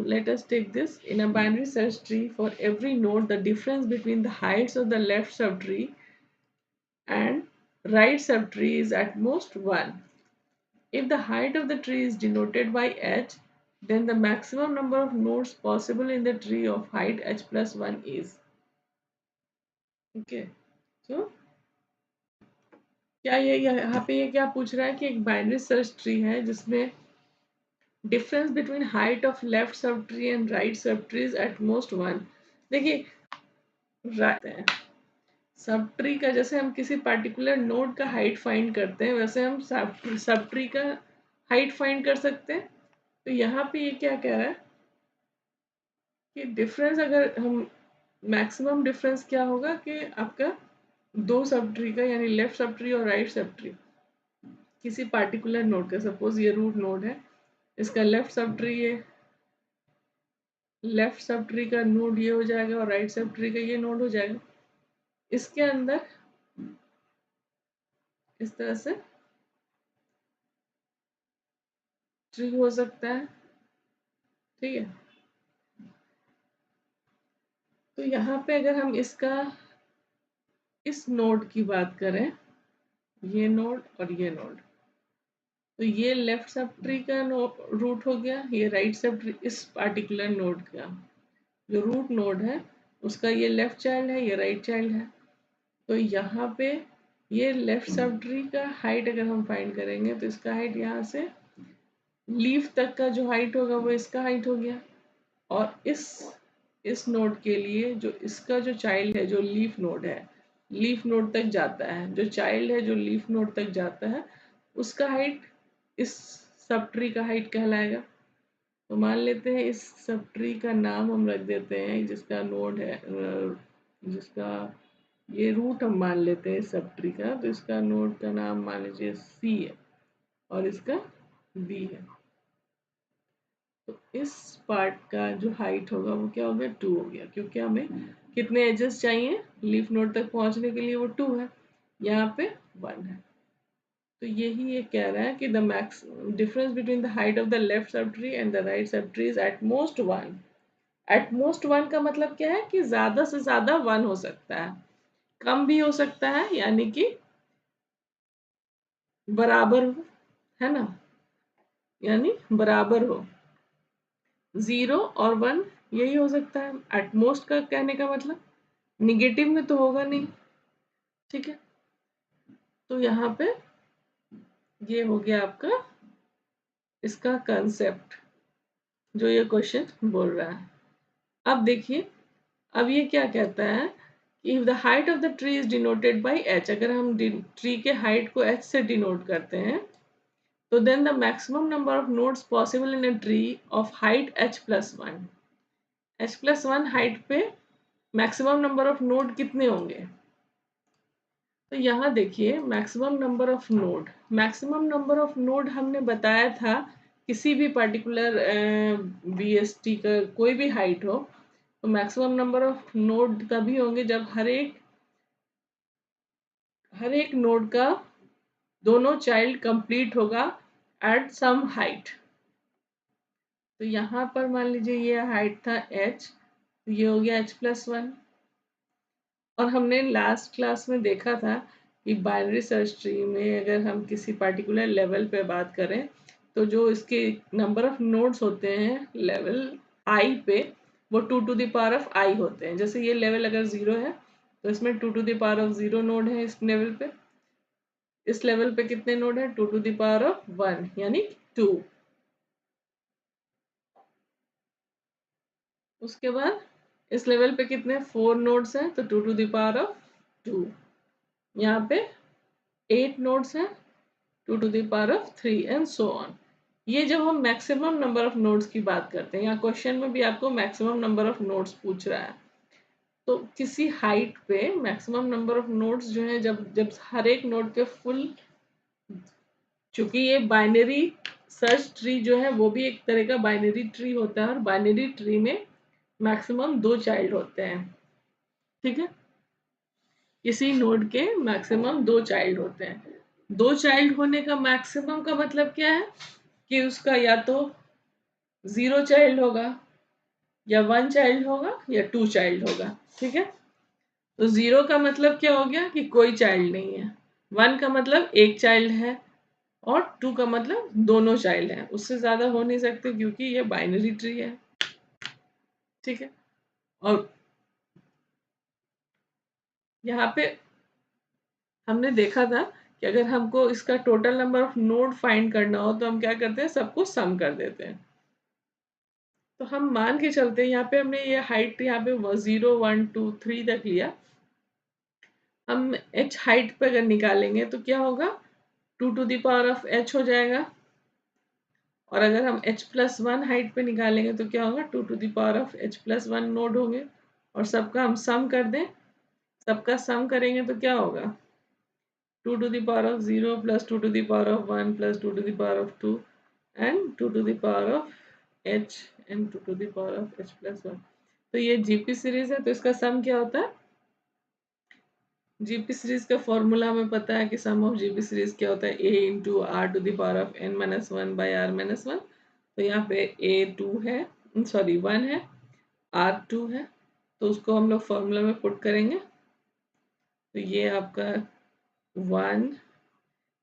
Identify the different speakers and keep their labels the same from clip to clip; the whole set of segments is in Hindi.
Speaker 1: let us take this. In a binary search tree, for every node, the difference between the heights of the left subtree and right subtree is at most 1. If the height of the tree is denoted by h, then the maximum number of nodes possible in the tree of height h plus 1 is. Okay, so क्या ये यहाँ पे ये क्या पूछ रहा है कि एक बाइनरी सर्च ट्री है जिसमें difference between height of left sub tree and right sub tree is at most 1. देखिए सब ट्री का जैसे हम किसी पर्टिकुलर नोड का हाइट फाइंड करते हैं वैसे हम सब ट्री का हाइट फाइंड कर सकते हैं. तो यहाँ पे ये क्या कह रहा है कि डिफरेंस अगर हम मैक्सिमम डिफरेंस क्या होगा कि आपका दो सब ट्री का यानी लेफ्ट सब ट्री और राइट सब ट्री किसी पार्टिकुलर नोड का, सपोज ये रूट नोड है, इसका लेफ्ट सब ट्री का नोड ये हो जाएगा और राइट सब ट्री का ये नोड हो जाएगा. इसके अंदर इस तरह से ट्री हो सकता है. ठीक है, तो यहाँ पे अगर हम इसका इस नोड की बात करें, ये नोड और ये नोड, तो ये लेफ्ट सब ट्री का रूट हो गया, ये राइट सब ट्री इस पार्टिकुलर नोड का जो रूट नोड है उसका ये लेफ्ट चाइल्ड है, ये राइट चाइल्ड है. तो यहाँ पे ये लेफ्ट सब ट्री का हाइट अगर हम फाइंड करेंगे तो इसका हाइट यहाँ से लीफ तक का जो हाइट होगा वो इसका हाइट हो गया. और इस नोड के लिए जो इसका जो चाइल्ड है जो लीफ नोड है, लीफ नोड तक जाता है, जो चाइल्ड है जो लीफ नोड तक जाता है उसका हाइट इस सब ट्री का हाइट कहलाएगा. तो मान लेते हैं इस सब ट्री का नाम हम रख देते हैं जिसका नोड है, जिसका ये रूट हम मान लेते हैं सब ट्री का, तो इसका नोड का नाम मान लीजिए सी है और इसका बी है. तो इस पार्ट का जो हाइट होगा वो क्या हो गया 2 हो गया, क्योंकि हमें कितने एजेस चाहिए लीफ नोड तक पहुंचने के लिए, वो 2 है, यहाँ पे 1 है. तो यही ये कह रहा है कि the max difference between the height of the left sub tree and the right sub tree is at most 1. At most 1 का मतलब क्या है कि ज्यादा से ज्यादा 1 हो सकता है, कम भी हो सकता है, यानी कि बराबर हो, है ना, यानी बराबर हो. 0 और 1 यही हो सकता है. एट मोस्ट का कहने का मतलब निगेटिव में तो होगा नहीं. ठीक है, तो यहाँ पे ये हो गया आपका इसका कंसेप्ट जो ये क्वेश्चन बोल रहा है. अब देखिए, अब ये क्या कहता है कि if the height of the tree is denoted by h, अगर हम ट्री के हाइट को h से डिनोट करते हैं तो then the maximum number of nodes possible in a tree of height h plus 1. h plus 1 height पे मैक्सिमम नंबर ऑफ नोड कितने होंगे. तो यहाँ देखिए maximum number of node, maximum number of node हमने बताया था किसी भी पर्टिकुलर BST का कोई भी हाइट हो तो मैक्सिमम नंबर ऑफ नोड तभी होंगे जब हर एक नोड का दोनों चाइल्ड कंप्लीट होगा एट सम हाइट. तो यहाँ पर मान लीजिए ये हाइट था h, तो ये हो गया h प्लस 1. और हमने लास्ट क्लास में देखा था कि बाइनरी सर्च ट्री में अगर हम किसी पर्टिकुलर लेवल पे बात करें तो जो इसके नंबर ऑफ नोड्स होते हैं लेवल i पे वो 2 to the power of i होते हैं. जैसे ये लेवल अगर 0 है तो इसमें 2 to the power of 0 node है इस लेवल पे. इस लेवल पे कितने नोड है 2 टू द पावर ऑफ 1 यानी 2. उसके बाद इस लेवल पे कितने 4 नोड्स हैं तो 2 टू द पावर ऑफ 2. यहाँ पे 8 नोड्स हैं 2 to the power of 3 and so on. ये जब हम मैक्सिमम नंबर ऑफ नोड्स की बात करते हैं, यहाँ क्वेश्चन में भी आपको मैक्सिमम नंबर ऑफ नोड्स पूछ रहा है, तो किसी हाइट पे मैक्सिमम नंबर ऑफ नोड्स जो है जब जब हर एक नोड पे फुल, चूंकि ये बाइनरी सर्च ट्री जो है वो भी एक तरह का बाइनरी ट्री होता है और बाइनरी ट्री में मैक्सिमम 2 चाइल्ड होते हैं. ठीक है, किसी नोड के मैक्सिमम 2 चाइल्ड होते हैं. 2 चाइल्ड होने का मैक्सिमम का मतलब क्या है कि उसका या तो 0 चाइल्ड होगा या 1 चाइल्ड होगा या 2 चाइल्ड होगा। ठीक है, तो 0 का मतलब क्या हो गया कि कोई चाइल्ड नहीं है, 1 का मतलब एक चाइल्ड है और 2 का मतलब दोनों चाइल्ड हैं, उससे ज्यादा हो नहीं सकते क्योंकि ये बाइनरी ट्री है। ठीक है, और यहाँ पे हमने देखा था कि अगर हमको इसका total number of node find करना हो तो हम क्या करते हैं, सबको सम कर देते हैं। तो हम मान के चलते हैं, यहाँ पे हमने ये हाइट यहाँ पे 0 1 2 3 तक लिया। हम h हाइट पे अगर निकालेंगे तो क्या होगा, 2 to the power of h हो जाएगा। और अगर हम h+1 हाइट पे निकालेंगे तो क्या होगा, 2 to the power of h+1 node होंगे। और सबका हम सम कर दें, सबका सम करेंगे तो क्या होगा, 2 to the power of 0 plus 2 to the power of 1 plus 2 to the power of 2 and 2 to the power of h and 2 to the power of h+1। तो ये जीपी सीरीज है, तो इसका सम क्या होता है, जीपी सीरीज का फॉर्मूला हमें पता है कि सम ऑफ जीपी सीरीज क्या होता है, a into r to the power of n-1 by r-1। तो यहाँ पे a 2 है, सॉरी 1 है, r 2 है, तो उसको हम लोग फॉर्मूला में पुट करेंगे। तो ये आपका 1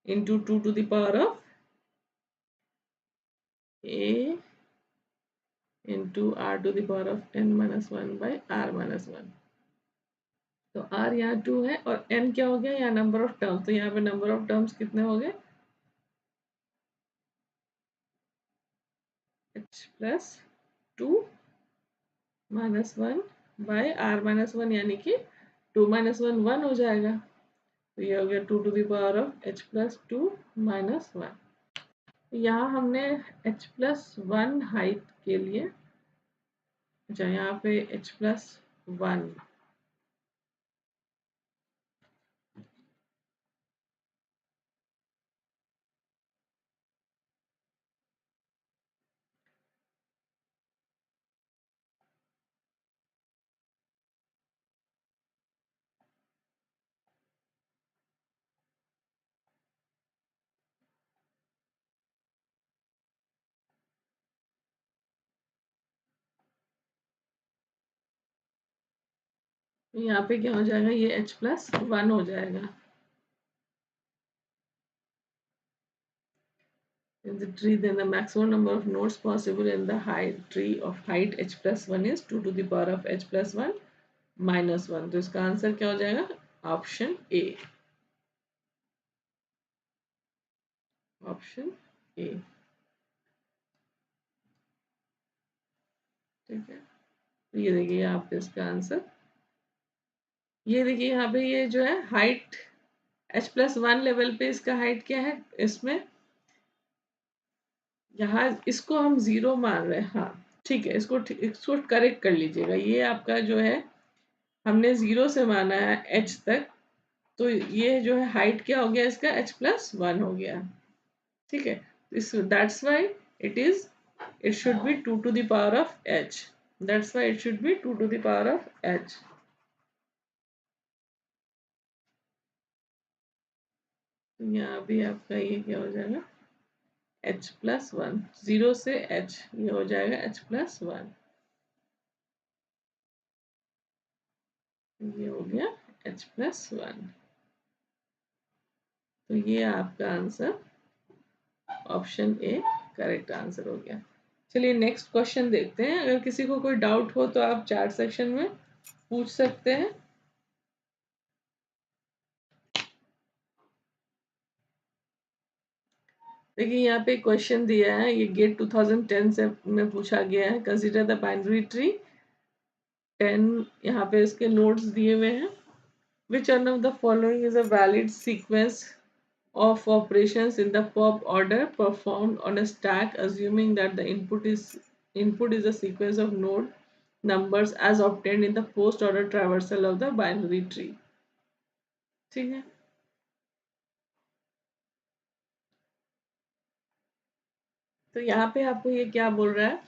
Speaker 1: into 2 to the power of a into r to the power of n-1 by r-1। तो r यहाँ 2 है और n क्या हो गया, यहाँ नंबर ऑफ टर्म्स, तो यहाँ पे नंबर ऑफ टर्म्स कितने हो गए, h+2 -1 बाय r-1, यानी कि 2 - 1 1 हो जाएगा। तो ये हो गया 2 to the power of h+2 - 1। यहाँ हमने h+1 हाइट के लिए, अच्छा यहाँ पे h+1, यहाँ पे क्या हो जाएगा, ये h+1 हो जाएगा। In the tree, then the maximum number of nodes possible in the height tree of height h+1 is 2 to the power of h+1 -1। तो इसका आंसर क्या हो जाएगा, ऑप्शन ए, ऑप्शन ए। ठीक है, तो ये देखिए यहाँ पे इसका आंसर, ये देखिए यहाँ पे ये जो है हाइट h+1 लेवल पे इसका हाइट क्या है, इसमें यहाँ इसको हम 0 मान रहे हैं। हाँ ठीक है, इसको करेक्ट कर लीजिएगा, ये आपका जो है हमने 0 से माना है h तक, तो ये जो है हाइट क्या हो गया इसका, h+1 हो गया। ठीक है, that's why it should be 2 to the power of h, that's why it should be 2 to the power of h। यहाँ भी आपका ये क्या हो जाएगा, h+1, 0 से h, ये हो जाएगा h+1, ये हो गया h+1। तो ये आपका answer option A correct answer हो गया। चलिए नेक्स्ट क्वेश्चन देखते हैं, अगर किसी को कोई डाउट हो तो आप चैट सेक्शन में पूछ सकते हैं। देखिए यहाँ पे क्वेश्चन दिया है, ये गेट 2010 से में पूछा गया है, कंसीडर द बाइनरी ट्री 10, यहाँ पे इसके नोट्स दिए हुए हैं। Which one of the following is a valid sequence of operations in the pop order performed on a stack, assuming that the input is a sequence of node numbers as obtained in the post order traversal of the binary tree। ठीक है, तो यहाँ पे आपको ये क्या बोल रहा है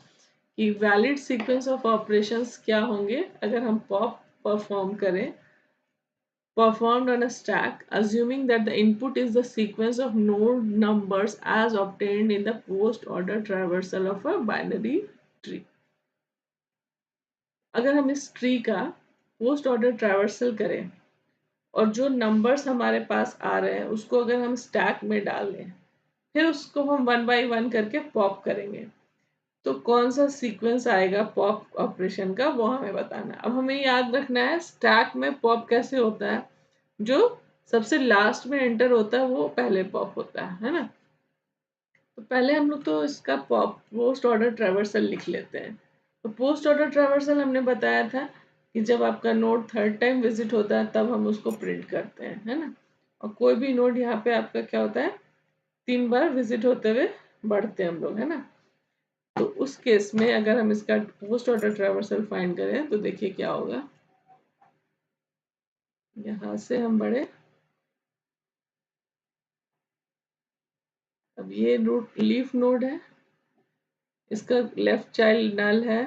Speaker 1: कि वैलिड सीक्वेंस ऑफ ऑपरेशंस क्या होंगे अगर हम पॉप परफॉर्म करें, performed on a stack, assuming that the input is the sequence of node numbers as obtained in the post order traversal of a binary tree। अगर हम इस ट्री का पोस्ट ऑर्डर ट्रैवर्सल करें और जो नंबर्स हमारे पास आ रहे हैं उसको अगर हम स्टैक में डाल दें, फिर उसको हम 1 बाय 1 करके पॉप करेंगे, तो कौन सा सीक्वेंस आएगा पॉप ऑपरेशन का वो हमें बताना है। अब हमें याद रखना है स्टैक में पॉप कैसे होता है, जो सबसे लास्ट में एंटर होता है वो पहले पॉप होता है ना। तो पहले हम लोग तो इसका पॉप पोस्ट ऑर्डर ट्रैवर्सल लिख लेते हैं। तो पोस्ट ऑर्डर ट्रैवर्सल हमने बताया था कि जब आपका नोड थर्ड टाइम विजिट होता है तब हम उसको प्रिंट करते हैं, है ना। और कोई भी नोड यहाँ पे आपका क्या होता है, 3 बार विजिट होते हुए बढ़ते हैं हम लोग, है ना। तो उस केस में अगर हम इसका पोस्ट ऑर्डर ट्रैवर्सल फाइंड करें तो देखिए क्या होगा। यहाँ से हम बढ़े, अब ये रूट लीफ नोड है, इसका लेफ्ट चाइल्ड नल है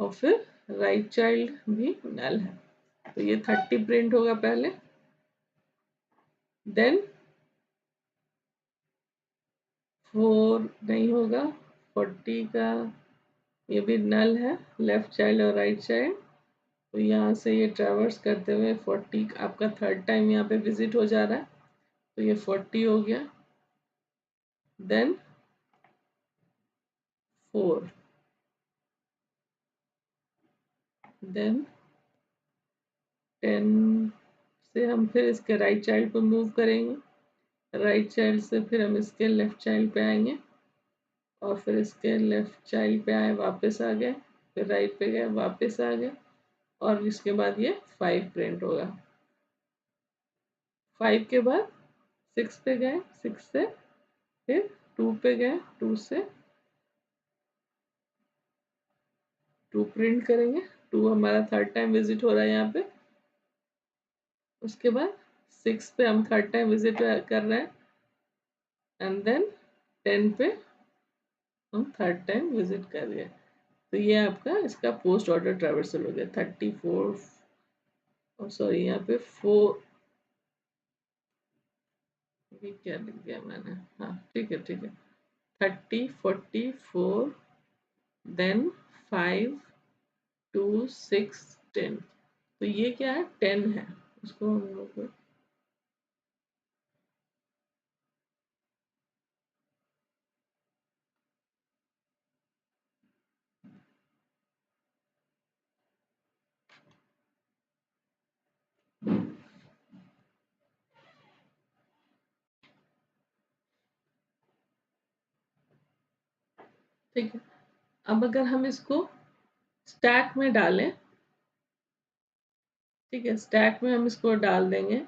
Speaker 1: और फिर राइट चाइल्ड भी नल है, तो ये 30 प्रिंट होगा पहले, देन 4 नहीं होगा, 40 का ये भी नल है, लेफ्ट चाइल्ड और राइट चाइल्ड। तो यहाँ से ये ट्रैवर्स करते हुए 40 आपका थर्ड टाइम यहाँ पे विजिट हो जा रहा है, तो ये 40 हो गया, देन 4, देन 10 से हम फिर इसके राइट चाइल्ड पे मूव करेंगे, राइट चाइल्ड से फिर हम इसके लेफ्ट चाइल्ड पे आएंगे और फिर इसके लेफ्ट चाइल्ड पे आए वापस आ गए, फिर राइट पे गए वापस आ गए, और इसके बाद ये 5 प्रिंट होगा। 5 के बाद 6 पे गए, 6 से फिर 2 पे गए, 2 से 2 प्रिंट करेंगे, 2 हमारा थर्ड टाइम विजिट हो रहा है यहाँ पे। उसके बाद 6 पे हम थर्ड टाइम विजिट कर रहे हैं, एंड देन 10 पे हम थर्ड टाइम विजिट कर रहे हैं। तो ये आपका इसका पोस्ट ऑर्डर ट्रैवर्सल हो गया 34, सॉरी यहाँ पे 4, ये क्या लिख दिया मैंने, हाँ ठीक है ठीक है, 30, 44, देन 5, 2, 6, 10। तो ये क्या है, 10 है, उसको हम लोग ठीक है। अब अगर हम इसको स्टैक में डालें, ठीक है, स्टैक में हम इसको डाल देंगे,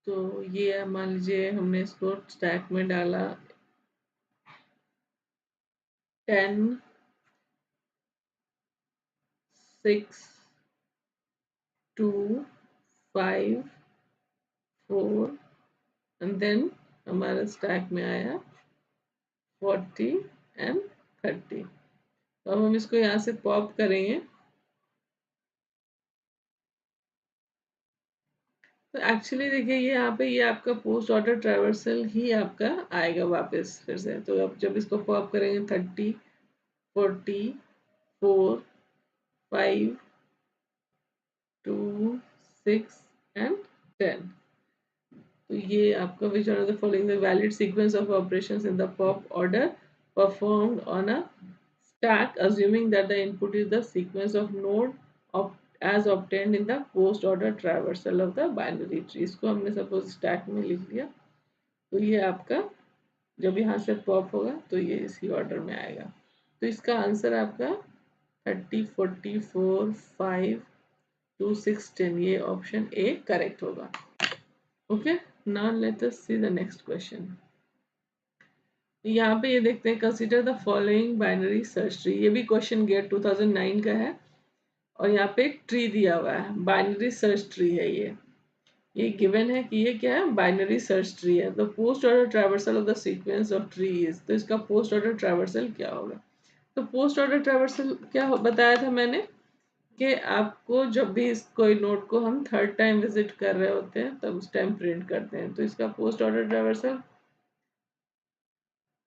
Speaker 1: तो ये मान लीजिए हमने इसको स्टैक में डाला 10, 6, 2, 5, 4, एंड देन हमारा स्टैक में आया 40 एंड 30। तो अब हम इसको यहाँ से पॉप करेंगे, तो एक्चुअली देखिए ये यहाँ पे ये आपका पोस्ट ऑर्डर ट्रैवर्सल ही आपका आएगा वापस फिर से। तो अब जब इसको पॉप करेंगे 30, 40, 4, 5, 2, 6 एंड 10। तो ये आपका which one of the following the valid sequence of operations in the pop order performed on a stack assuming that the input is the sequence of node of as obtained in the post order traversal of the binary tree। इसको हमने सपोज स्टैक में लिख दिया, तो ये आपका जब यहाँ से पॉप होगा तो ये इसी ऑर्डर में आएगा। तो इसका आंसर आपका 30, 44, 5, 2, 6, 10, ये ऑप्शन ए करेक्ट होगा। Okay, now let us see the next question. यहाँ पे ये देखते हैं, consider the following binary search tree. ये भी क्वेश्चन गेट 2009 का है और यहाँ पे एक ट्री दिया हुआ है, बाइनरी सर्च ट्री है ये गिवन है कि ये क्या है, बाइनरी सर्च ट्री है। The post order traversal of the sequence of trees, तो इसका पोस्ट ऑर्डर ट्रैवर्सल क्या होगा। तो पोस्ट ऑर्डर ट्रैवर्सल क्या बताया था मैंने कि आपको जब भी इस कोई नोड को हम थर्ड टाइम विजिट कर रहे होते हैं तब उस टाइम प्रिंट करते हैं। तो इसका पोस्ट ऑर्डर ट्रैवर्सल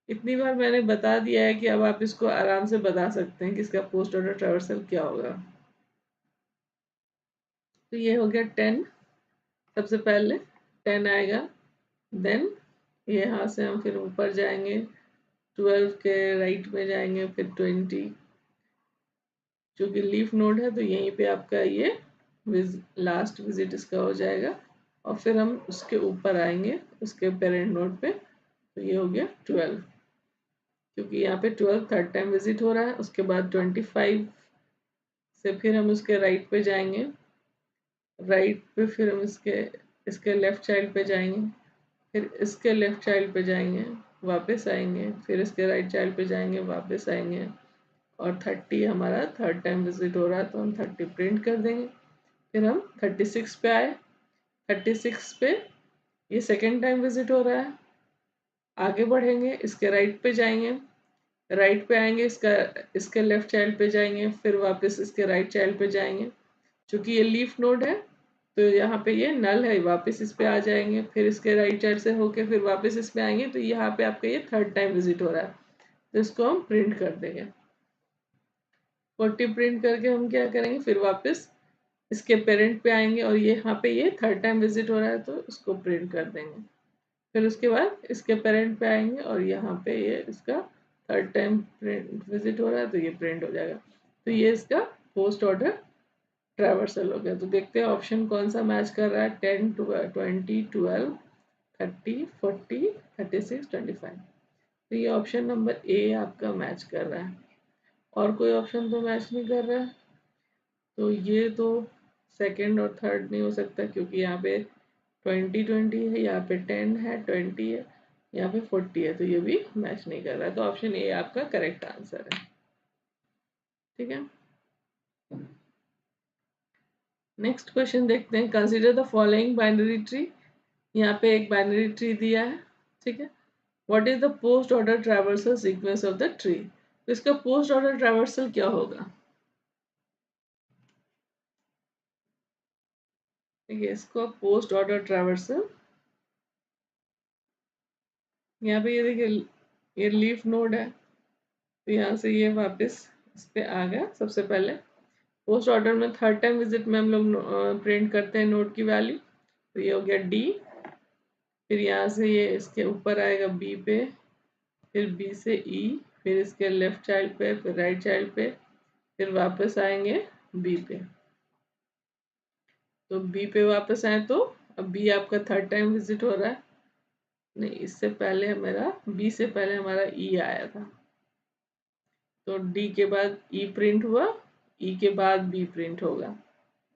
Speaker 1: इतनी बार मैंने बता दिया है कि अब आप इसको आराम से बता सकते हैं कि इसका पोस्ट ऑर्डर ट्रैवर्सल क्या होगा। तो ये हो गया 10, सबसे पहले 10 आएगा, देन यहाँ से हम फिर ऊपर जाएंगे, 12 के राइट में जाएंगे, फिर 20 जो कि लीफ नोड है, तो यहीं पे आपका ये लास्ट विजिट इसका हो जाएगा। और फिर हम उसके ऊपर आएंगे उसके पेरेंट नोड पे, तो ये हो गया 12, क्योंकि यहाँ पे 12 थर्ड टाइम विजिट हो रहा है। उसके बाद 25 से फिर हम उसके राइट पे जाएंगे, राइट पे फिर हम इसके लेफ्ट चाइल्ड पे जाएंगे, फिर इसके लेफ्ट चाइल्ड पे जाएंगे, वापस आएंगे, फिर इसके राइट चाइल्ड पे जाएंगे, वापस आएंगे, और 30 हमारा थर्ड टाइम विजिट हो रहा है तो हम 30 प्रिंट कर देंगे। फिर हम 36 पे आए, 36 पे ये सेकेंड टाइम विजिट हो रहा है, आगे बढ़ेंगे, इसके राइट पे जाएंगे, राइट पे आएंगे, इसके लेफ्ट चाइल्ड पे जाएंगे, फिर वापस इसके राइट चाइल्ड पे जाएंगे। चूंकि ये लीफ नोड है तो यहाँ पे ये नल है, वापस इस पे आ जाएंगे, फिर इसके राइट चाइल्ड से होके फिर वापस इस पे आएंगे, तो यहाँ पे आपका ये थर्ड टाइम विजिट हो रहा है, तो इसको हम प्रिंट कर देंगे। 40 प्रिंट करके हम क्या करेंगे, फिर वापस इसके पेरेंट पे आएंगे और यहाँ पे ये थर्ड टाइम विजिट हो रहा है तो इसको प्रिंट कर देंगे। फिर उसके बाद इसके पेरेंट पे आएंगे और यहाँ पे ये इसका थर्ड टाइम विजिट हो रहा है तो ये प्रिंट हो जाएगा। तो ये इसका पोस्ट ऑर्डर ट्रैवर्सल हो गया। तो देखते हैं ऑप्शन कौन सा मैच कर रहा है, 10, 20, 12, 30, 40, 36, 25। तो ये ऑप्शन नंबर ए आपका मैच कर रहा है, और कोई ऑप्शन तो मैच नहीं कर रहा है। तो ये तो सेकंड और थर्ड नहीं हो सकता, क्योंकि यहाँ पे 20, 20 है, यहाँ पे 10 है, 20 है, यहाँ पे 40 है, तो ये भी मैच नहीं कर रहा है। तो ऑप्शन ए आपका करेक्ट आंसर है। ठीक है, नेक्स्ट क्वेश्चन देखते हैं। Consider the following binary tree. यहाँ पे एक बाइनरी ट्री दिया है, ठीक है। What is the post order traversal sequence of the tree. तो इसका पोस्ट ऑर्डर ट्रैवर्सल क्या होगा, ठीक है। इसको पोस्ट ऑर्डर ट्रैवर्सल, यहाँ पे ये देखिए ये लीफ नोड है, तो यहाँ से ये वापस इस पे आ गया। सबसे पहले पोस्ट ऑर्डर में थर्ड टाइम विजिट में हम लोग प्रिंट करते हैं नोड की वैल्यू, तो ये हो गया डी। फिर यहाँ से ये इसके ऊपर आएगा बी पे, फिर बी से ई, फिर इसके लेफ्ट चाइल्ड पे, फिर राइट चाइल्ड पे, फिर वापस आएंगे बी पे। तो बी पे वापस आए तो अब बी आपका थर्ड टाइम विजिट हो रहा है, नहीं इससे पहले मेरा बी से पहले हमारा ई आया था, तो डी के बाद ई प्रिंट हुआ, ई के बाद बी प्रिंट होगा।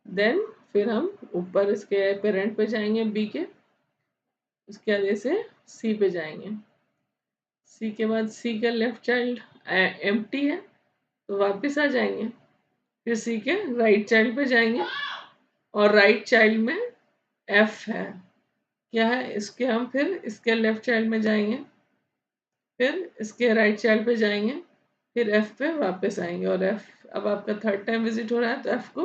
Speaker 1: देन फिर हम ऊपर इसके पेरेंट पे जाएंगे बी के, उसके आगे से सी पे जाएंगे, सी के बाद सी का लेफ्ट चाइल्ड एम्प्टी है तो वापस आ जाएंगे, फिर सी के राइट चाइल्ड पे जाएंगे और राइट चाइल्ड में एफ है, क्या है इसके, हम फिर इसके लेफ्ट चाइल्ड में जाएंगे, फिर इसके राइट चाइल्ड पे जाएंगे, फिर एफ पे वापस आएंगे, और एफ अब आपका थर्ड टाइम विजिट हो रहा है तो एफ को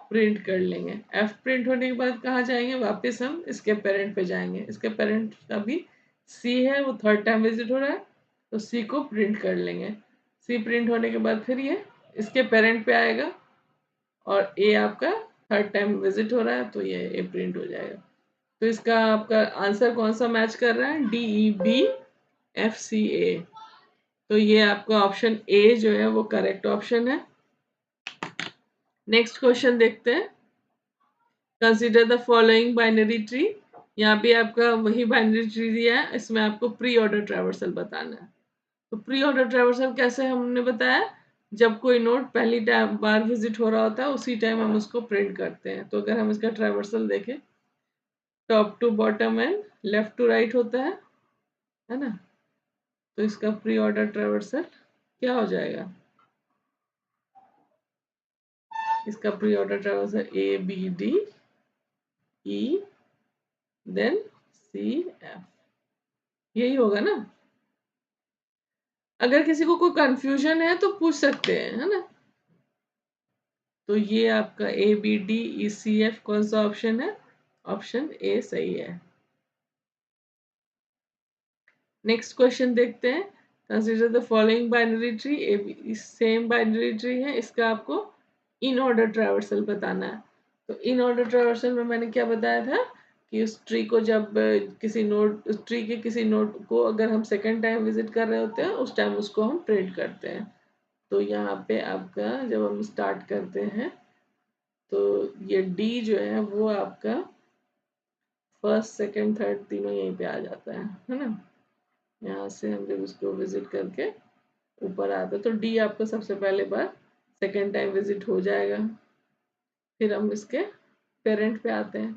Speaker 1: प्रिंट कर लेंगे। एफ प्रिंट होने के बाद कहाँ जाएंगे, वापस हम इसके पेरेंट पे जाएंगे, इसके पेरेंट का भी सी है, वो थर्ड टाइम विजिट हो रहा है तो सी को प्रिंट कर लेंगे। सी प्रिंट होने के बाद फिर ये इसके पेरेंट पे आएगा और ए आपका थर्ड टाइम विजिट हो रहा है तो ये ए प्रिंट हो जाएगा। तो इसका आपका आंसर कौन सा मैच कर रहा है, D E B F C A. तो ये आपका ऑप्शन ए जो है वो करेक्ट ऑप्शन है। नेक्स्ट क्वेश्चन देखते हैं। Consider the following binary tree. यहाँ पे आपका वही बाइनरी ट्री दिया है, इसमें आपको प्री ऑर्डर ट्रैवर्सल बताना है। तो प्री ऑर्डर ट्रैवर्सल कैसे हमने बताया, जब कोई नोड पहली बार विजिट हो रहा होता है उसी टाइम हम उसको प्रिंट करते हैं। तो अगर हम इसका ट्रैवर्सल देखें, top to bottom and left to right होता है ना। तो इसका प्री ऑर्डर ट्रैवर्सल क्या हो जाएगा, इसका pre order traversal A B D E then C F, यही होगा ना। अगर किसी को कोई कंफ्यूजन है तो पूछ सकते हैं, है ना। तो ये आपका A B D E C F कौन सा ऑप्शन है? ऑप्शन ए सही है। नेक्स्ट क्वेश्चन देखते हैं। Consider the following binary tree, A B same binary tree है, इसका आपको इन ऑर्डर ट्रैवर्सल बताना है। तो इन ऑर्डर ट्रैवर्सल में मैंने क्या बताया था कि उस ट्री को जब किसी नोड, उस ट्री के किसी नोड को अगर हम सेकेंड टाइम विजिट कर रहे होते हैं उस टाइम उसको हम प्रिंट करते हैं। तो यहाँ पे आपका जब हम स्टार्ट करते हैं तो ये डी जो है वो आपका फर्स्ट सेकेंड थर्ड तीनों यहीं पे आ जाता है ना। यहाँ से हम जब उसको विजिट करके ऊपर आता है तो डी आपको सबसे पहले बार सेकेंड टाइम विजिट हो जाएगा। फिर हम इसके पेरेंट पे आते हैं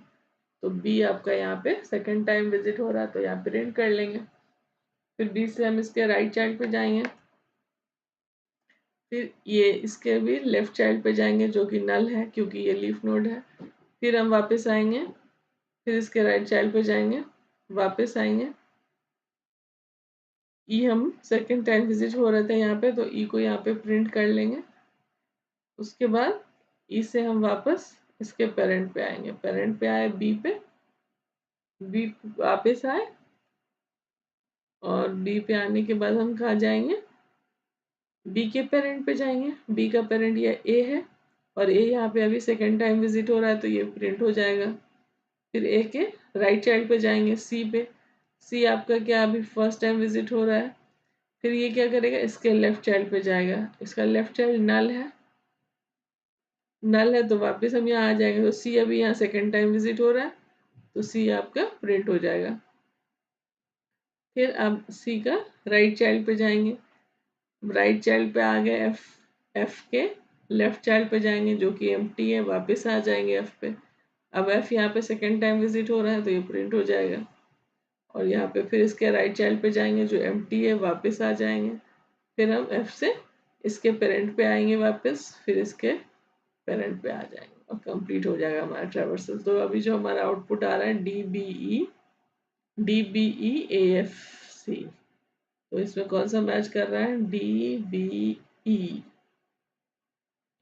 Speaker 1: तो बी आपका यहाँ पे सेकेंड टाइम विजिट हो रहा है तो यहाँ प्रिंट कर लेंगे। फिर बी से हम इसके राइट चाइल्ड पे जाएंगे, फिर ये इसके भी लेफ्ट चाइल्ड पे जाएंगे जो कि नल है क्योंकि ये लीफ नोड है। फिर हम वापस आएंगे, फिर इसके राइट चाइल्ड पे जाएंगे, वापस आएंगे। ई हम सेकेंड टाइम विजिट हो रहे थे यहाँ पे तो ई को यहाँ पे प्रिंट कर लेंगे। उसके बाद ई से हम वापस इसके पेरेंट पे आएंगे, पेरेंट पे आए बी पे, बी वापस आए और बी पे आने के बाद हम कहाँ जाएंगे? बी के पेरेंट पे जाएंगे। बी का पेरेंट ये ए है और ए यहाँ पे अभी सेकेंड टाइम विजिट हो रहा है तो ये प्रिंट हो जाएगा। फिर ए के राइट चाइल्ड पे जाएंगे सी पे, सी आपका क्या अभी फर्स्ट टाइम विजिट हो रहा है। फिर ये क्या करेगा? इसके लेफ्ट चाइल्ड पे जाएगा, इसका लेफ्ट चाइल्ड नल है, नल है तो वापस हम यहाँ आ जाएंगे। तो सी अभी यहाँ सेकेंड टाइम विजिट हो रहा है तो सी आपका प्रिंट हो जाएगा। फिर आप सी का राइट चाइल्ड पे जाएंगे, राइट चाइल्ड पे आ गए एफ, एफ के लेफ्ट चाइल्ड पे जाएंगे जो कि एम्प्टी है, वापस आ जाएंगे एफ पे। अब एफ यहाँ पे सेकेंड टाइम विजिट हो रहा है तो ये प्रिंट हो जाएगा। और यहाँ पे फिर इसके राइट चाइल्ड पे जाएंगे जो एम्प्टी है, वापस आ जाएंगे। फिर हम एफ से इसके पेरेंट पे आएंगे वापस, फिर इसके पेरेंट पे आ जाएंगे और कंप्लीट हो जाएगा हमारा ट्रैवर्सल। तो अभी जो हमारा आउटपुट आ रहा है D B E A F C, तो इसमें कौन सा मैच कर रहा है? D B E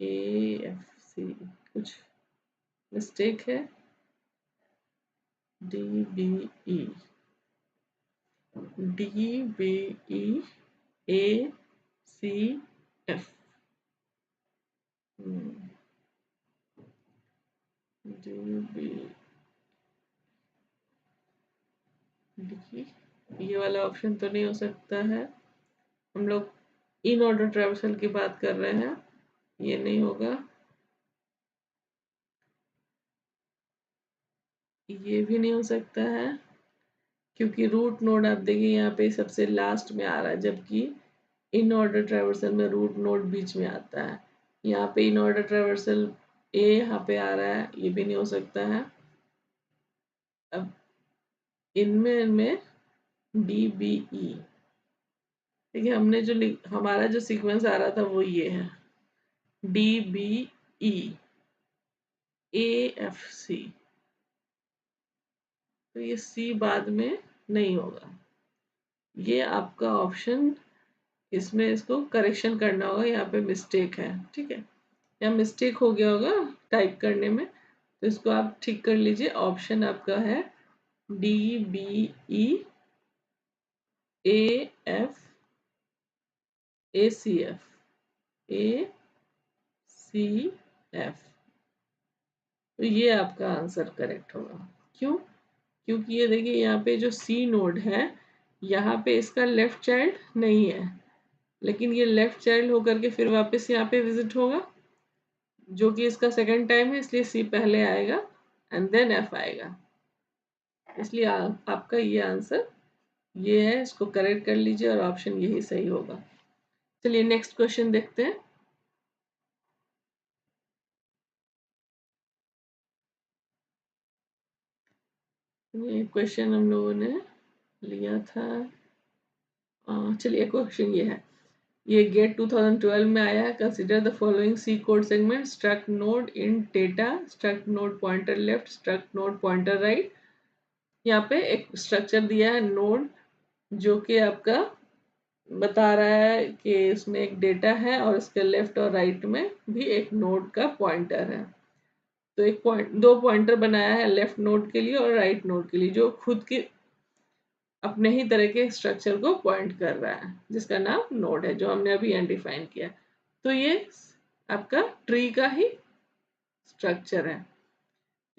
Speaker 1: A F C. कुछ मिस्टेक है? D B E A C F, D B D, ये वाला ऑप्शन तो नहीं हो सकता है। हम लोग इन ऑर्डर ट्रैवर्सल की बात कर रहे हैं, ये नहीं होगा। ये भी नहीं हो सकता है क्योंकि रूट नोड आप देखिए यहाँ पे सबसे लास्ट में आ रहा है जबकि इन ऑर्डर ट्रैवर्सल में रूट नोड बीच में आता है। यहाँ पे इन ऑर्डर ट्रैवर्सल ए यहाँ पे आ रहा है, ये भी नहीं हो सकता है। अब इनमें डी बी ई, देखिए हमने जो हमारा जो सीक्वेंस आ रहा था वो ये है D B E A F C, तो ये सी बाद में नहीं होगा। ये आपका ऑप्शन, इसमें इसको करेक्शन करना होगा, यहाँ पे मिस्टेक है, ठीक है, या मिस्टेक हो गया होगा टाइप करने में, तो इसको आप ठीक कर लीजिए। ऑप्शन आपका है D B E A F A C F, A C F, तो ये आपका आंसर करेक्ट होगा। क्यों? क्योंकि ये देखिए यहाँ पे जो सी नोड है यहाँ पे इसका लेफ्ट चाइल्ड नहीं है, लेकिन ये लेफ्ट चाइल्ड होकर के फिर वापस यहाँ पे विजिट होगा जो कि इसका सेकंड टाइम है, इसलिए सी पहले आएगा एंड देन एफ आएगा, इसलिए आपका ये आंसर ये है। इसको करेक्ट कर लीजिए और ऑप्शन यही सही होगा। चलिए नेक्स्ट क्वेश्चन देखते हैं। ये क्वेश्चन हम लोगों ने लिया था, चलिए क्वेश्चन ये है, ये गेट 2012 में आया है। Consider the following C code segment, struct node int data, struct node pointer left, struct node pointer right. यहाँ पे एक स्ट्रक्चर दिया है नोड जो कि आपका बता रहा है कि इसमें एक डेटा है और इसके लेफ्ट और राइट में भी एक नोड का पॉइंटर है। तो एक पॉइंट, दो पॉइंटर बनाया है लेफ्ट नोड के लिए और राइट नोड के लिए, जो खुद के अपने ही तरह के स्ट्रक्चर को पॉइंट कर रहा है, जिसका नाम नोड है, जो हमने अभी यहाँ डिफाइन किया। तो ये आपका ट्री का ही स्ट्रक्चर है।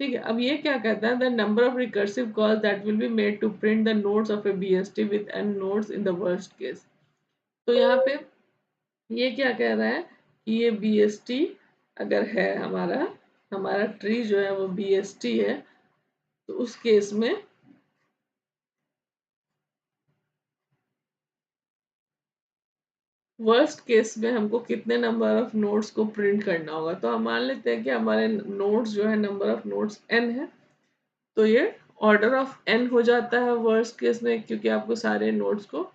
Speaker 1: ठीक है, अब ये क्या कहता है, the number of recursive calls that will be made to print the nodes of a BST with n nodes in the worst case. तो यहाँ पे ये क्या कह रहा है कि ये बीएसटी अगर है, हमारा हमारा ट्री जो है वो बीएसटी है, तो उस केस में वर्स्ट केस में हमको कितने नंबर ऑफ नोड्स को प्रिंट करना होगा। तो हम मान लेते हैं कि हमारे नोड्स जो है, नंबर ऑफ नोड्स n है, तो ये ऑर्डर ऑफ n हो जाता है वर्स्ट केस में, क्योंकि आपको सारे नोड्स को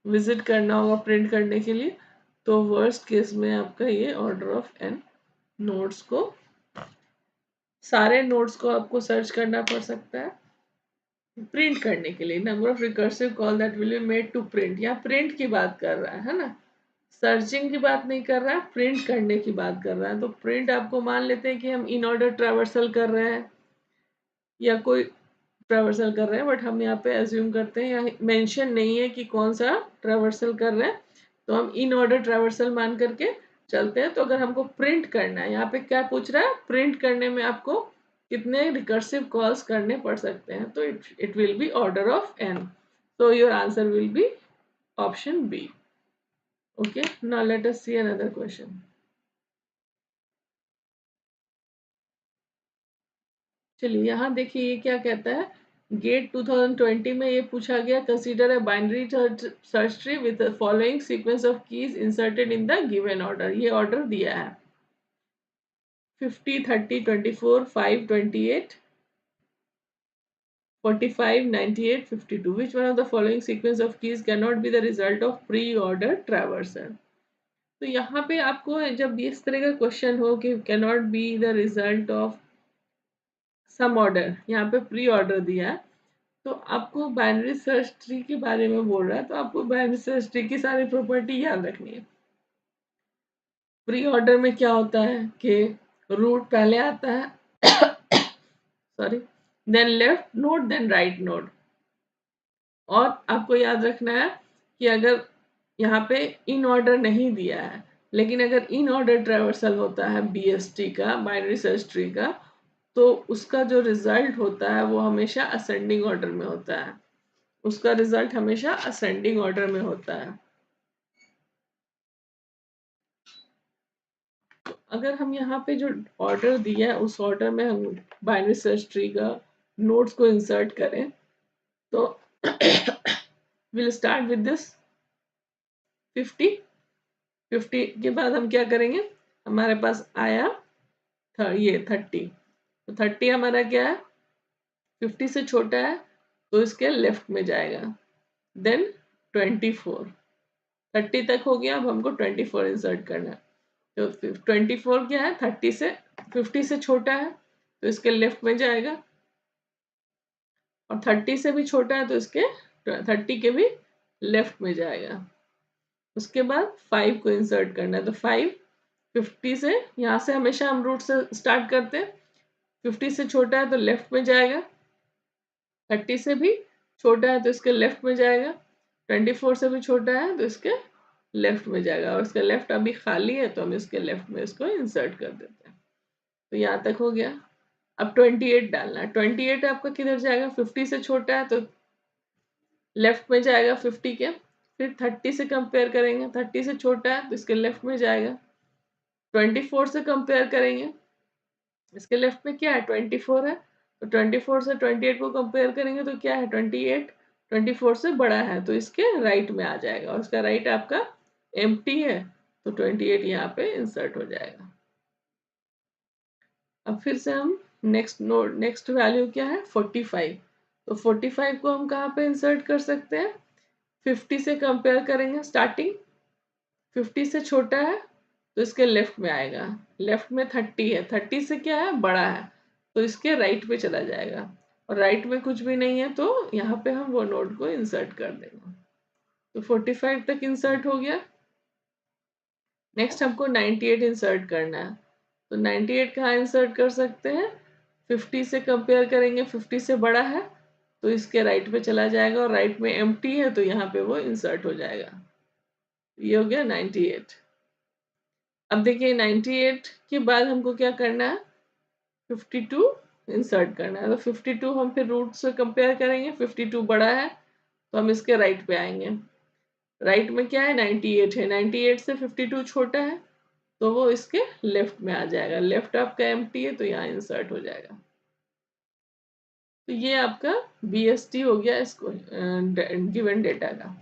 Speaker 1: विजिट करना होगा प्रिंट करने के लिए। तो वर्स्ट केस में आपका ये ऑर्डर ऑफ n नोड्स को, सारे नोड्स को आपको सर्च करना पड़ सकता है प्रिंट करने के लिए। Number of recursive call that will be made to print, यहाँ प्रिंट की बात कर रहा है ना, सर्चिंग की बात नहीं कर रहा है, प्रिंट करने की बात कर रहा है। तो प्रिंट आपको मान लेते हैं कि हम इन ऑर्डर ट्रैवर्सल कर रहे हैं या कोई ट्रैवर्सल कर रहे हैं, बट हम यहाँ पे एज्यूम करते हैं, यहाँ मेंशन नहीं है कि कौन सा ट्रैवर्सल कर रहे हैं, तो हम इन ऑर्डर ट्रैवर्सल मान करके चलते हैं। तो अगर हमको प्रिंट करना है, यहाँ पे क्या पूछ रहा है, प्रिंट करने में आपको कितने रिकर्सिव कॉल्स करने पड़ सकते हैं, तो it will be order of n। so your answer will be option B. Okay, now let us see another question. चलिए यहाँ देखिए ये क्या कहता है, गेट 2020 में ये पूछा गया, consider a binary search tree with the following sequence of keys inserted in the given order. ये ऑर्डर दिया है 50 30 24 5 28 45 98 52, which one of the following sequence of keys cannot be the result of pre-order traversal। तो यहाँ पे आपको जब इस तरह का क्वेश्चन हो कि cannot be the result of some order, यहाँ पे प्री ऑर्डर दिया है, तो आपको बाइनरी सर्च ट्री के बारे में बोल रहा है, तो आपको बाइनरी सर्च ट्री की सारी प्रॉपर्टी याद रखनी है। प्री ऑर्डर में क्या होता है कि रूट पहले आता है sorry, then left node, then right node. और आपको याद रखना है कि अगर यहाँ पे इन ऑर्डर नहीं दिया है, लेकिन अगर इन ऑर्डर ट्रैवर्सल होता है बीएसटी का, बाइनरी सर्च ट्री का, तो उसका जो रिजल्ट होता है वो हमेशा असेंडिंग ऑर्डर में होता है, उसका रिजल्ट हमेशा असेंडिंग ऑर्डर में होता है। तो अगर हम यहाँ पे जो ऑर्डर दिया है उस ऑर्डर में हम बाइनरी सर्च ट्री का नोड्स को इंसर्ट करें, तो विल स्टार्ट विद दिस 50 के बाद हम क्या करेंगे, हमारे पास आया ये 30, तो 30 हमारा क्या है, 50 से छोटा है, तो इसके लेफ्ट में जाएगा। देन 24, 30 तक हो गया, अब हमको 24 इंसर्ट करना है। तो 24 क्या है, 30 से 50 से छोटा है, तो इसके लेफ्ट में जाएगा, और 30 से भी छोटा है तो इसके 30 के भी लेफ्ट में जाएगा। उसके बाद 5 को इंसर्ट करना है, तो 5 50 से, यहाँ से हमेशा हम रूट से स्टार्ट करते हैं, 50 से छोटा है तो लेफ्ट में जाएगा, 30 से भी छोटा है तो इसके लेफ्ट में जाएगा, 24 से भी छोटा है तो इसके लेफ्ट में जाएगा, और इसका लेफ्ट अभी खाली है तो हम इसके लेफ्ट में इसको इंसर्ट कर देते हैं। तो यहाँ तक हो गया। अब 28 डालना है, 28 आपका किधर जाएगा, 50 से छोटा है तो लेफ्ट में जाएगा 50 के, फिर 30 से कंपेयर करेंगे, 30 से छोटा है तो इसके लेफ्ट में जाएगा, 24 से कंपेयर करेंगे, इसके लेफ्ट में क्या है 24 है, तो 24 से 28 को कंपेयर करेंगे तो क्या है 28, 24 से बड़ा है तो इसके राइट में आ जाएगा, और इसका राइट आपका एम्प्टी है, तो 28 यहाँ पे इंसर्ट हो जाएगा। अब फिर से हम नेक्स्ट वैल्यू क्या है 45, तो 45 को हम कहाँ पे इंसर्ट कर सकते हैं, 50 से कंपेयर करेंगे, स्टार्टिंग 50 से छोटा है तो इसके लेफ्ट में आएगा, लेफ्ट में 30 है, 30 से क्या है बड़ा है, तो इसके राइट पे चला जाएगा, और राइट में कुछ भी नहीं है तो यहाँ पे हम वो नोड को इंसर्ट कर देंगे। तो 45 तक इंसर्ट हो गया। नेक्स्ट हमको 98 इंसर्ट करना है। तो 98 कहाँ इंसर्ट कर सकते हैं? 50 से कंपेयर करेंगे, 50 से बड़ा है तो इसके राइट पे चला जाएगा, और राइट में एम्प्टी है तो यहाँ पे वो इंसर्ट हो जाएगा। ये हो गया 98। अब देखिए 98 के बाद हमको क्या करना है? 52 इंसर्ट करना है। तो 52 हम फिर रूट से कंपेयर करेंगे, 52 बड़ा है तो हम इसके राइट पे आएंगे। राइट में क्या है? 98 है, 98 से 52 छोटा है तो वो इसके लेफ्ट में आ जाएगा। लेफ्ट आपका एम्प्टी है तो यहाँ इंसर्ट हो जाएगा। तो ये आपका BST हो गया इसको गिवन डेटा का।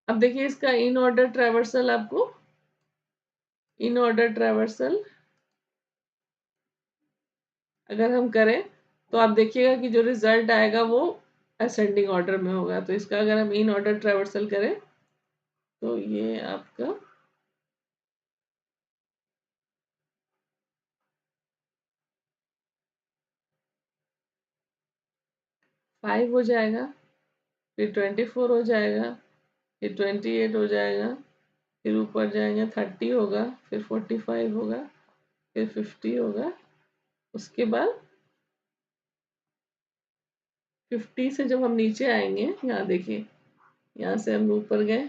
Speaker 1: अब देखिए इसका इन ऑर्डर ट्रैवर्सल, आपको इन ऑर्डर ट्रैवर्सल अगर हम करें तो आप देखिएगा कि जो रिजल्ट आएगा वो असेंडिंग ऑर्डर में होगा। तो इसका अगर हम इन ऑर्डर ट्रैवर्सल करें तो ये आपका 5 हो जाएगा, फिर 24 हो जाएगा, फिर 28 हो जाएगा, फिर ऊपर जाएंगे 30 होगा, फिर 45 होगा, फिर 50 होगा। उसके बाद 50 से जब हम नीचे आएंगे, यहाँ देखिए, यहाँ से हम ऊपर गए,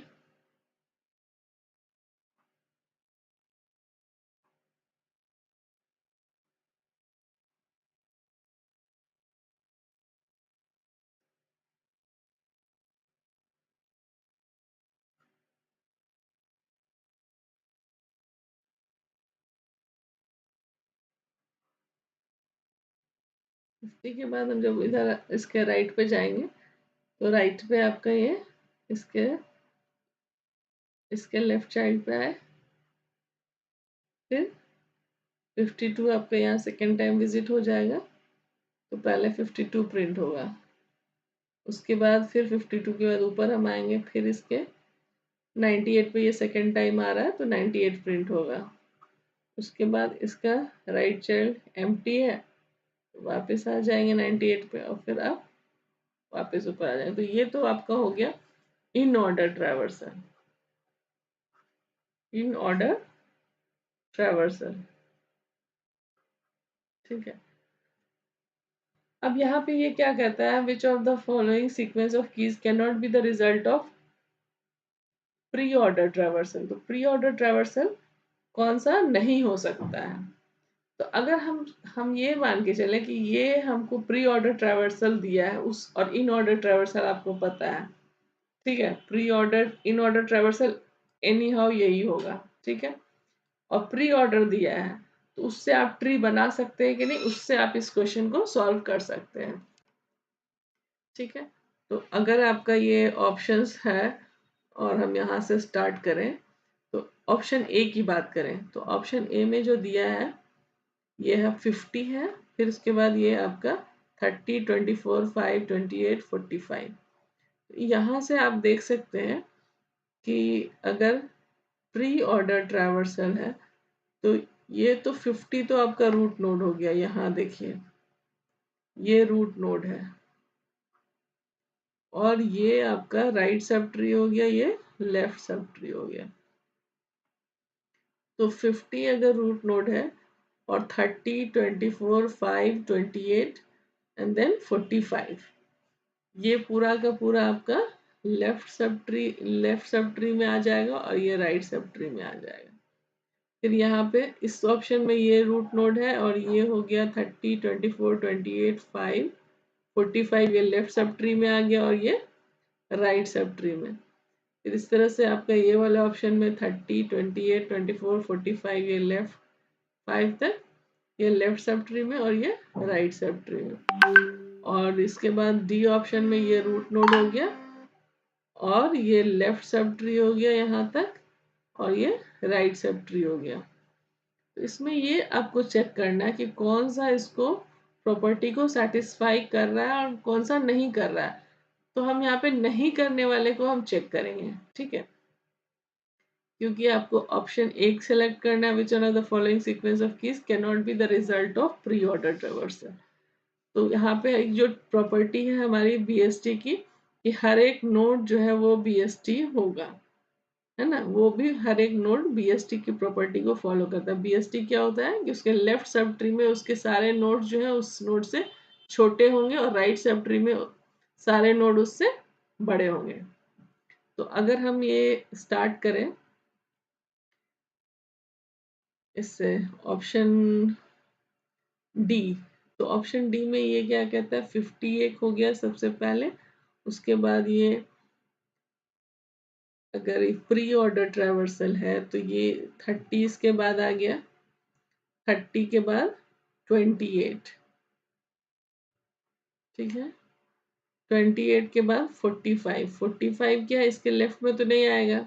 Speaker 1: फिफ्टी के बाद हम जब इधर इसके राइट पे जाएंगे तो राइट पे आपका ये इसके इसके लेफ्ट साइड पे आए, फिर 52 आपका यहाँ सेकेंड टाइम विजिट हो जाएगा तो पहले 52 प्रिंट होगा। उसके बाद फिर 52 के बाद ऊपर हम आएंगे, फिर इसके 98 पे ये सेकेंड टाइम आ रहा है तो 98 प्रिंट होगा। उसके बाद इसका राइट चाइल्ड एम्प्टी है, वापस आ जाएंगे 98 पे और फिर आप वापस ऊपर आ जाएंगे। तो ये तो आपका हो गया in order traversal, in order traversal. ठीक है। अब यहाँ पे ये क्या कहता है? Which of the following sequence of keys can not be the result of pre order traversal. तो प्री ऑर्डर ट्रैवर्सल कौन सा नहीं हो सकता है? तो अगर हम ये मान के चले कि ये हमको प्री ऑर्डर ट्रैवर्सल दिया है उस, और इन ऑर्डर ट्रैवर्सल आपको पता है, ठीक है, pre order in order traversal any how यही होगा, ठीक है, और प्री ऑर्डर दिया है तो उससे आप ट्री बना सकते हैं कि नहीं, उससे आप इस क्वेश्चन को सॉल्व कर सकते हैं। ठीक है। तो अगर आपका ये ऑप्शंस है और हम यहाँ से स्टार्ट करें तो ऑप्शन ए की बात करें तो ऑप्शन ए में जो दिया है ये है 50 है, फिर उसके बाद ये आपका 30, 24, 5, 28, 45। यहाँ से आप देख सकते हैं कि अगर प्री ऑर्डर ट्रैवर्सल है तो ये तो 50 तो आपका रूट नोड हो गया। यहाँ देखिए ये रूट नोड है, और ये आपका राइट सब ट्री हो गया, ये लेफ्ट सब ट्री हो गया। तो 50 अगर रूट नोड है और 30, 24, 5, 28 एंड देन 45, ये पूरा का पूरा आपका लेफ्ट सब ट्री में आ जाएगा और ये राइट सब ट्री में आ जाएगा। फिर यहाँ पे इस ऑप्शन में ये रूट नोड है और ये हो गया 30, 24, 28, 5, 45, ये लेफ्ट सब ट्री में आ गया और ये राइट सब ट्री में। फिर इस तरह से आपका ये वाला ऑप्शन में 30, 28, 24, 45, ये लेफ्ट 5 तक, ये लेफ्ट सब ट्री में और ये राइट सब ट्री में। और इसके बाद डी ऑप्शन में ये रूट नोड हो गया और ये लेफ्ट सब ट्री हो गया यहाँ तक, और ये राइट सब ट्री हो गया। तो इसमें ये आपको चेक करना है कि कौन सा इसको प्रॉपर्टी को सेटिस्फाई कर रहा है और कौन सा नहीं कर रहा है। तो हम यहाँ पे नहीं करने वाले को हम चेक करेंगे, ठीक है, क्योंकि आपको ऑप्शन एक सेलेक्ट करना है, which one of the following sequence of keys can not be the result of pre order traversal. तो यहाँ पे एक जो प्रॉपर्टी है हमारी बीएसटी की कि हर एक नोड जो है वो बीएसटी होगा, है ना। वो भी हर एक नोड बीएसटी की प्रॉपर्टी को फॉलो करता है। बीएसटी क्या होता है कि उसके लेफ्ट सब ट्री में उसके सारे नोड जो है उस नोड से छोटे होंगे और राइट सब ट्री में सारे नोड उससे बड़े होंगे। तो अगर हम ये स्टार्ट करें इससे ऑप्शन डी, तो ऑप्शन डी में ये क्या कहता है 51 हो गया सबसे पहले, उसके बाद ये अगर प्री ऑर्डर ट्रैवर्सल है तो ये 30 के बाद आ गया, 30 के बाद 28, ठीक है, 28 के बाद 45, 45 क्या है इसके लेफ्ट में तो नहीं आएगा,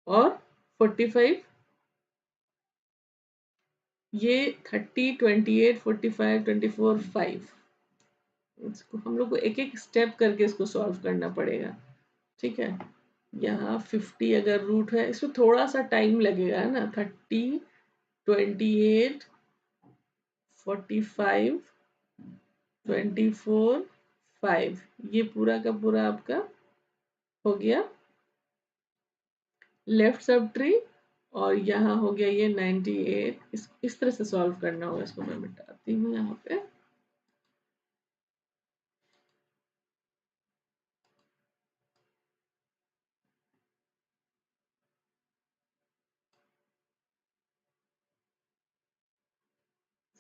Speaker 1: और 45 ये 30 28 45 24 5, इसको हम लोग को एक एक स्टेप करके इसको सॉल्व करना पड़ेगा, ठीक है। यहाँ 50 अगर रूट है इसमें थोड़ा सा टाइम लगेगा, है ना। 30 28 45 24 5, ये पूरा का पूरा आपका हो गया लेफ्ट सब ट्री, और यहाँ हो गया ये 98। इस तरह से सॉल्व करना होगा, इसको मैं मिटाती हूँ यहाँ पे।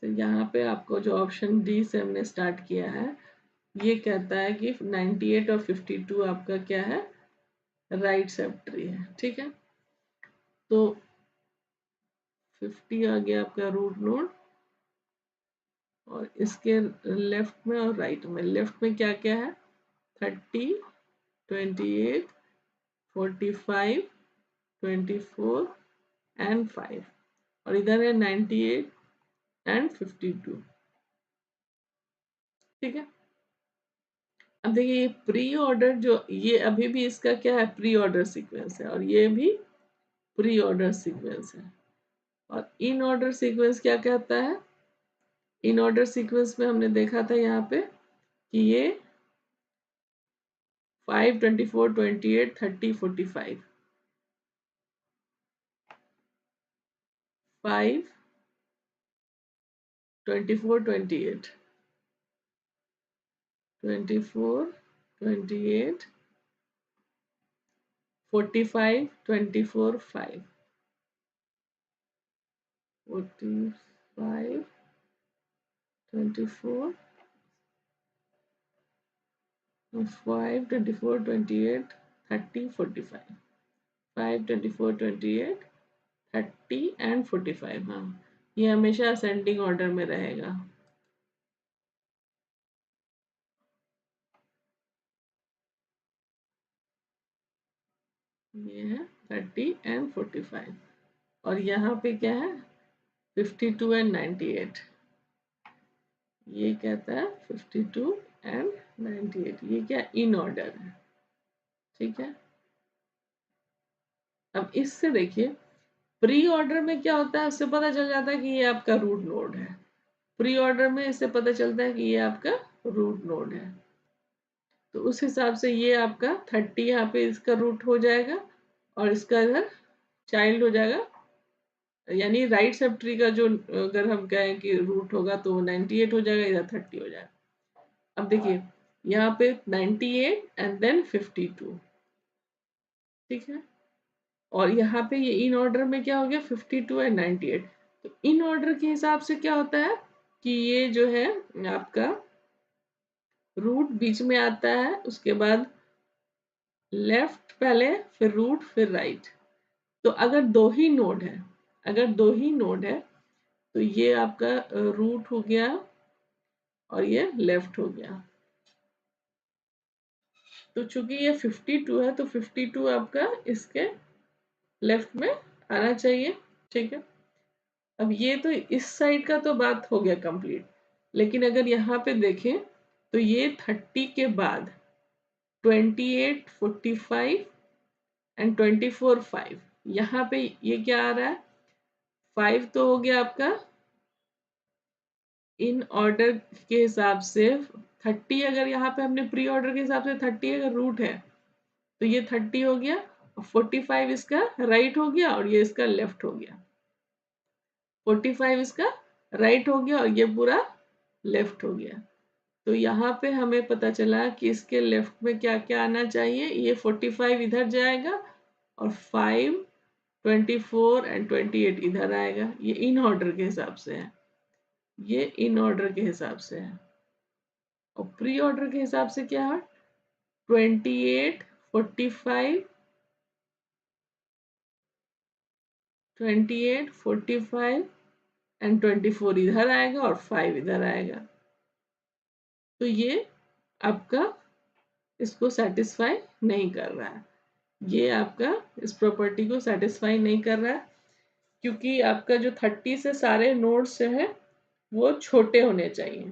Speaker 1: तो यहाँ पे आपको जो ऑप्शन डी से हमने स्टार्ट किया है ये कहता है कि 98 और 52 आपका क्या है, राइट सब ट्री है, ठीक है। तो 50 आ गया आपका रूट नोड, और इसके लेफ्ट में और राइट में, लेफ्ट में क्या क्या है 30 28 45 24 एंड 5, और इधर है 98 एंड 52, ठीक है। अब देखिए ये प्री ऑर्डर जो ये अभी भी इसका क्या है प्री ऑर्डर सीक्वेंस है, और ये भी प्री ऑर्डर सीक्वेंस है। और इन ऑर्डर सीक्वेंस क्या कहता है, इन ऑर्डर सीक्वेंस में हमने देखा था यहाँ पे कि ये 5 24 28 30 45, 5 24 28 24 28 45 24 5 45 24 5 24 28 30 45, 5 24 28 30 एंड 45, हाँ ये हमेशा असेंडिंग ऑर्डर में रहेगा। ये है 30 एंड 45, और यहाँ पे क्या है 52 एंड 98, ये कहता है 52 एंड 98, ये क्या इन ऑर्डर है, ठीक है। अब इससे देखिए प्री ऑर्डर में क्या होता है, उससे पता चल जाता है कि ये आपका रूट नोड है। प्री ऑर्डर में इससे पता चलता है कि ये आपका रूट नोड है, तो उस हिसाब से ये आपका 30 यहाँ पे इसका रूट हो जाएगा, और इसका इधर चाइल्ड हो जाएगा, यानी राइट सब ट्री का जो अगर हम कहें कि रूट होगा तो 98 हो जाएगा, इधर 30 हो जाएगा। अब देखिए यहाँ पे 98 एंड देन 52, ठीक है, और यहाँ पे ये इन ऑर्डर में क्या हो गया 52 एंड 98। तो इन ऑर्डर के हिसाब से क्या होता है कि ये जो है आपका रूट बीच में आता है, उसके बाद लेफ्ट पहले, फिर रूट, फिर राइट। तो अगर दो ही नोड है, अगर दो ही नोड है तो ये आपका रूट हो गया और ये लेफ्ट हो गया। तो चूंकि ये 52 है तो 52 आपका इसके लेफ्ट में आना चाहिए, ठीक है। अब ये तो इस साइड का तो बात हो गया कंप्लीट, लेकिन अगर यहाँ पे देखें तो ये 30 के बाद 28 45 एंड 24 5, यहाँ पे ये क्या आ रहा है 5 तो हो गया आपका इन ऑर्डर के हिसाब से 30 अगर यहाँ पे हमने प्री ऑर्डर के हिसाब से 30 अगर रूट है तो ये 30 हो गया, 45 इसका राइट हो गया और ये इसका लेफ्ट हो गया। 45 इसका राइट हो गया और ये पूरा लेफ्ट हो गया। तो यहाँ पे हमें पता चला कि इसके लेफ्ट में क्या क्या आना चाहिए। ये 45 इधर जाएगा और 5, 24 एंड 28 इधर आएगा। ये इन ऑर्डर के हिसाब से है, ये इन ऑर्डर के हिसाब से है। और प्री ऑर्डर के हिसाब से क्या है, 28, 45, 28, 45 एंड 24 इधर आएगा और 5 इधर आएगा। तो ये आपका इसको सेटिस्फाई नहीं कर रहा है, ये आपका इस प्रॉपर्टी को सेटिस्फाई नहीं कर रहा है, क्योंकि आपका जो 30 से सारे नोड्स हैं वो छोटे होने चाहिए।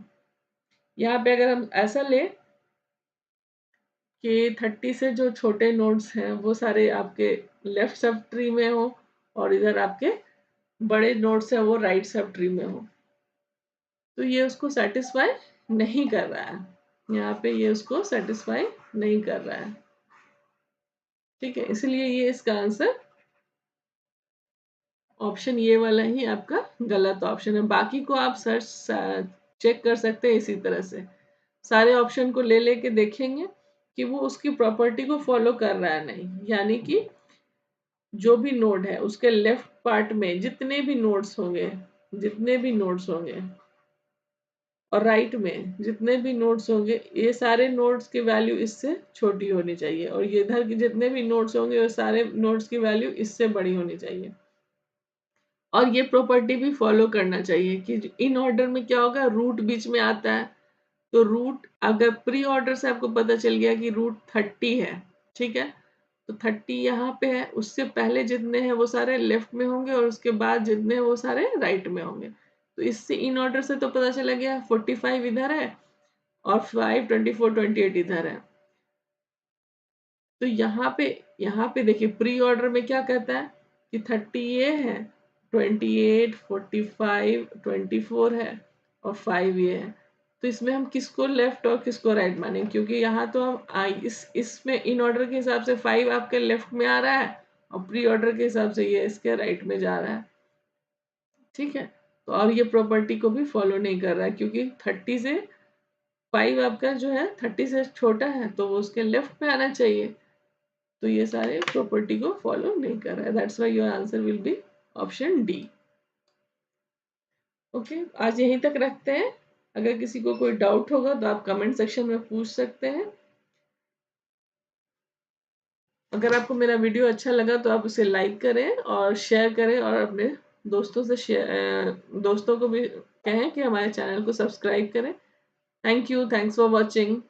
Speaker 1: यहाँ पे अगर हम ऐसा ले कि 30 से जो छोटे नोड्स हैं वो सारे आपके लेफ्ट सब ट्री में हो और इधर आपके बड़े नोड्स हैं वो राइट सब ट्री में हो, तो ये उसको सेटिस्फाई नहीं कर रहा है। यहाँ पे ये उसको सेटिस्फाई नहीं कर रहा है, ठीक है। इसलिए ये इसका आंसर ऑप्शन ये वाला ही आपका गलत ऑप्शन है। बाकी को आप सर्च चेक कर सकते हैं इसी तरह से, सारे ऑप्शन को ले लेके देखेंगे कि वो उसकी प्रॉपर्टी को फॉलो कर रहा है नहीं, यानी कि जो भी नोड है उसके लेफ्ट पार्ट में जितने भी नोड्स होंगे, जितने भी नोड्स होंगे और राइट में जितने भी नोड्स होंगे, ये सारे नोड्स की वैल्यू इससे छोटी होनी चाहिए और ये इधर के जितने भी नोड्स होंगे वो सारे नोड्स की वैल्यू इससे बड़ी होनी चाहिए। और ये प्रॉपर्टी भी फॉलो करना चाहिए कि इन ऑर्डर में क्या होगा, रूट बीच में आता है। तो रूट अगर प्री ऑर्डर से आपको पता चल गया कि रूट 30 है, ठीक है, तो 30 यहाँ पे है, उससे पहले जितने हैं वो सारे लेफ्ट में होंगे और उसके बाद जितने हैं वो सारे राइट में होंगे। तो इससे इन ऑर्डर से तो पता चला गया 45 इधर है और 5, 24, 28 इधर है। तो यहाँ पे देखिए प्री ऑर्डर में क्या कहता है कि 30 ये है, 28, 45, 24 है और 5 ये है। तो इसमें हम किसको लेफ्ट और किसको राइट मानेंगे, क्योंकि यहाँ तो हम इसमें इन ऑर्डर के हिसाब से 5 आपके लेफ्ट में आ रहा है और प्री ऑर्डर के हिसाब से ये इसके राइट में जा रहा है, ठीक है। तो और ये प्रॉपर्टी को भी फॉलो नहीं कर रहा है, क्योंकि 30 से 5 आपका जो है 30 से छोटा है तो वो उसके लेफ्ट में आना चाहिए। तो ये सारे प्रॉपर्टी को फॉलो नहीं कर रहा है, that's why your answer will be option D. Okay, आज यहीं तक रखते हैं। अगर किसी को कोई डाउट होगा तो आप कमेंट सेक्शन में पूछ सकते हैं। अगर आपको मेरा वीडियो अच्छा लगा तो आप उसे लाइक करें और शेयर करें और अपने दोस्तों से दोस्तों को भी कहें कि हमारे चैनल को सब्सक्राइब करें। Thank you, thanks for watching.